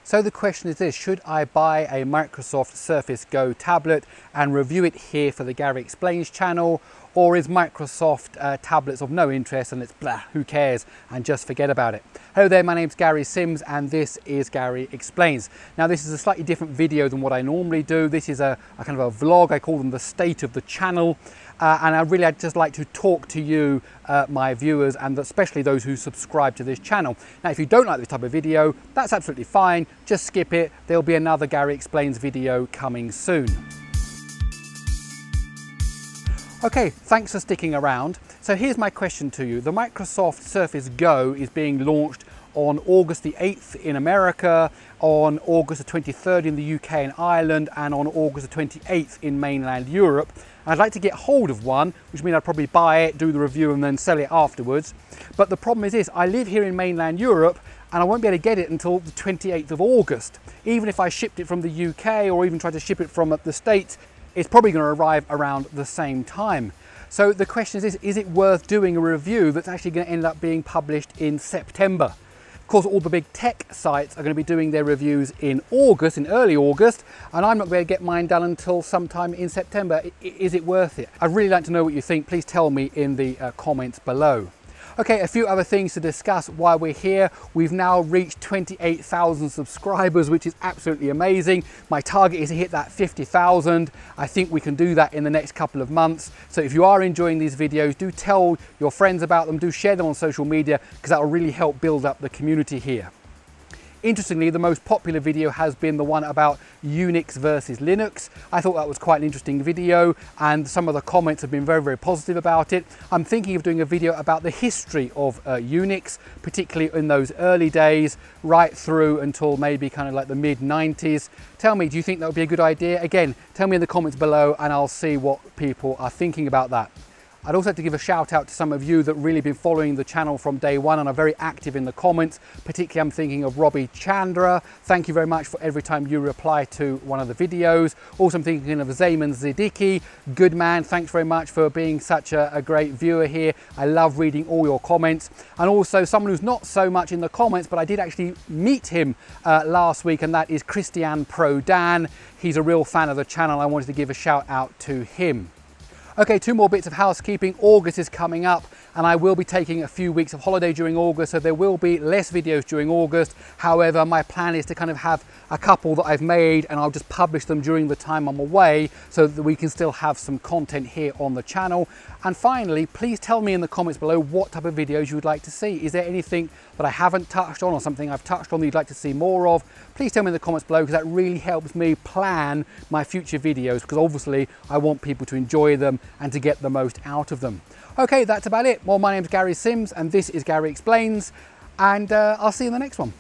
So the question is this: should I buy a Microsoft Surface Go tablet and review it here for the Gary Explains channel, or is Microsoft tablets of no interest and it's blah, who cares, and just forget about it? Hello there, my name's Gary Sims and this is Gary Explains. Now this is a slightly different video than what I normally do. This is a kind of a vlog. I call them the state of the channel. And I'd just like to talk to you, my viewers, and especially those who subscribe to this channel. Now, if you don't like this type of video, that's absolutely fine. Just skip it. There'll be another Gary Explains video coming soon. Okay, thanks for sticking around. So here's my question to you. The Microsoft Surface Go is being launched on August the 8th in America, on August the 23rd in the UK and Ireland, and on August the 28th in mainland Europe. I'd like to get hold of one, which means I'd probably buy it, do the review and then sell it afterwards. But the problem is this: I live here in mainland Europe and I won't be able to get it until the 28th of August. Even if I shipped it from the UK or even tried to ship it from the States, it's probably going to arrive around the same time. So the question is it worth doing a review that's actually going to end up being published in September? Of course, all the big tech sites are going to be doing their reviews in August, in early August, and I'm not going to get mine done until sometime in September. Is it worth it? I'd really like to know what you think. Please tell me in the comments below. Okay, a few other things to discuss while we're here. We've now reached 28,000 subscribers, which is absolutely amazing. My target is to hit that 50,000. I think we can do that in the next couple of months. So if you are enjoying these videos, do tell your friends about them, do share them on social media, because that will really help build up the community here. Interestingly, the most popular video has been the one about Unix versus Linux. I thought that was quite an interesting video and some of the comments have been very, very positive about it. I'm thinking of doing a video about the history of Unix, particularly in those early days, right through until maybe kind of like the mid-90s. Tell me, do you think that would be a good idea? Again, tell me in the comments below and I'll see what people are thinking about that. I'd also like to give a shout out to some of you that really been following the channel from day one and are very active in the comments. Particularly I'm thinking of Robbie Chandra. Thank you very much for every time you reply to one of the videos. Also I'm thinking of Zayman Zidiki. Good man, thanks very much for being such a great viewer here. I love reading all your comments. And also someone who's not so much in the comments, but I did actually meet him last week, and that is Christian Pro Dan. He's a real fan of the channel. I wanted to give a shout out to him. Okay, two more bits of housekeeping. August is coming up and I will be taking a few weeks of holiday during August, so there will be less videos during August. However, my plan is to kind of have a couple that I've made and I'll just publish them during the time I'm away so that we can still have some content here on the channel. And finally, please tell me in the comments below what type of videos you would like to see. Is there anything that I haven't touched on or something I've touched on that you'd like to see more of? Please tell me in the comments below, because that really helps me plan my future videos, because obviously I want people to enjoy them and to get the most out of them. Okay, that's about it. Well, my name's Gary Sims and this is Gary Explains, and I'll see you in the next one.